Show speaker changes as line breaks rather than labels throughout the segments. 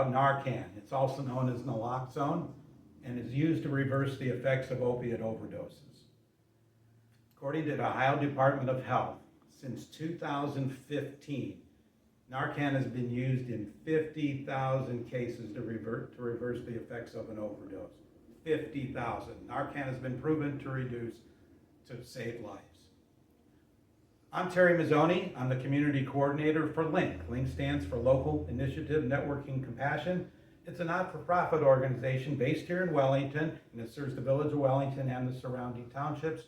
about Narcan. It's also known as naloxone and is used to reverse the effects of opiate overdoses. According to the Ohio Department of Health, since 2015, Narcan has been used in 50,000 cases to reverse the effects of an overdose. 50,000. Narcan has been proven to save lives. I'm Terry Mazzoni. I'm the community coordinator for LINC. LINC stands for Local Initiative Networking Compassion. It's a not-for-profit organization based here in Wellington, and it serves the village of Wellington and the surrounding townships.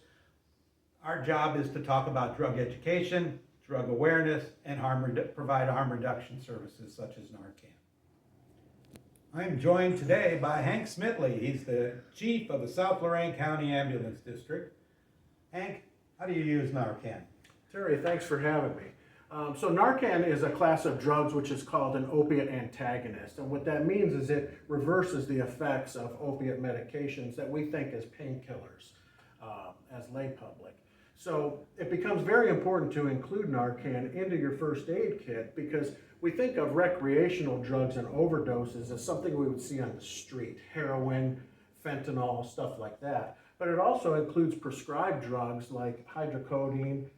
Our job is to talk about drug education, drug awareness, and provide harm reduction services such as Narcan. I'm joined today by Hank Smitley. He's the chief of the South Lorain County Ambulance District. Hank, how do you use Narcan?
Terry, thanks for having me. So Narcan is a class of drugs which is called an opiate antagonist. And what that means is it reverses the effects of opiate medications that we think as painkillers as lay public. So it becomes very important to include Narcan into your first aid kit because we think of recreational drugs and overdoses as something we would see on the street, heroin, fentanyl, stuff like that. But it also includes prescribed drugs like hydrocodone,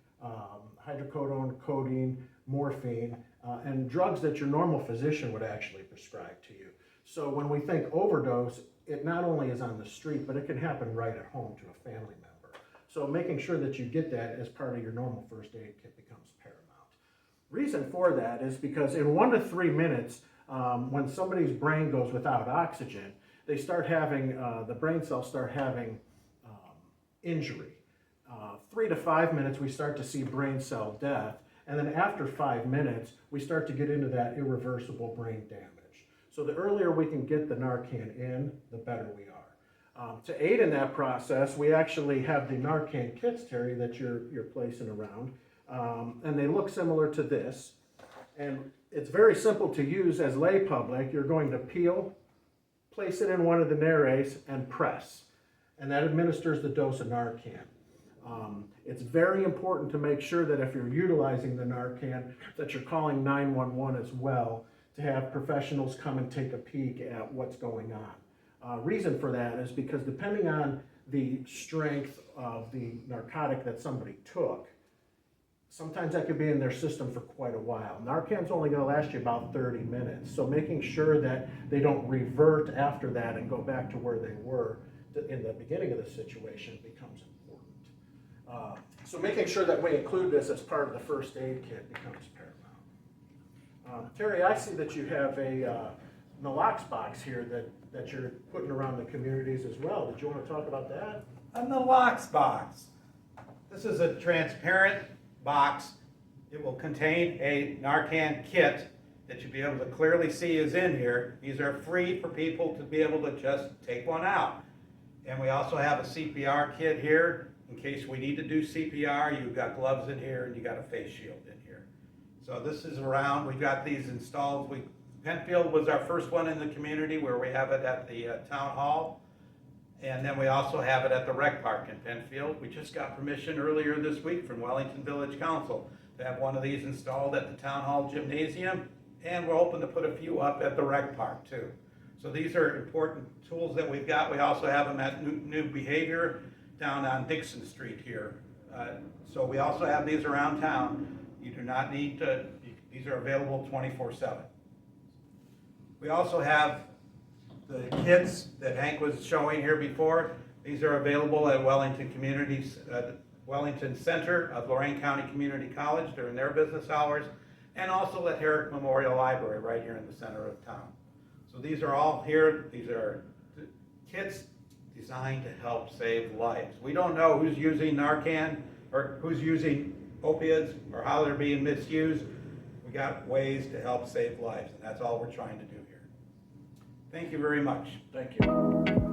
codeine, morphine, and drugs that your normal physician would actually prescribe to you. So when we think overdose, it not only is on the street, but it can happen right at home to a family member. So making sure that you get that as part of your normal first aid kit becomes paramount. Reason for that is because in 1 to 3 minutes, when somebody's brain goes without oxygen, they start having, the brain cells start having injury. 3 to 5 minutes, we start to see brain cell death. And then after 5 minutes, we start to get into that irreversible brain damage. So the earlier we can get the Narcan in, the better we are. To aid in that process, we actually have the Narcan kits, Terry, that you're placing around. And they look similar to this. And it's very simple to use as lay public. You're going to peel, place it in one of the nares, and press. And that administers the dose of Narcan. It's very important to make sure that if you're utilizing the Narcan, that you're calling 911 as well to have professionals come and take a peek at what's going on. Reason for that is because depending on the strength of the narcotic that somebody took, sometimes that could be in their system for quite a while. Narcan's only going to last you about 30 minutes, so making sure that they don't revert after that and go back to where they were in the beginning of the situation becomes important. So making sure that we include this as part of the first aid kit becomes paramount. Terry, I see that you have a nalox box here that you're putting around the communities as well. Did you want to talk about that?
A nalox box. This is a transparent box. It will contain a Narcan kit that you'll be able to clearly see is in here. These are free for people to be able to just take one out. And we also have a CPR kit here. In case we need to do CPR, you've got gloves in here and you got a face shield in here. So this is around, we've got these installed. Penfield was our first one in the community where we have it at the town hall. And then we also have it at the rec park in Penfield. We just got permission earlier this week from Wellington Village Council to have one of these installed at the town hall gymnasium. And we're hoping to put a few up at the rec park too. So these are important tools that we've got. We also have them at New Behavior down on Dixon Street here. So we also have these around town. You do not need to, these are available 24/7. We also have the kits that Hank was showing here before. These are available at Wellington Wellington Center of Lorain County Community College during their business hours, and also at Herrick Memorial Library right here in the center of town. So these are all here. These are kits designed to help save lives. We don't know who's using Narcan or who's using opiates or how they're being misused. We got ways to help save lives, and that's all we're trying to do here. Thank you very much.
Thank you.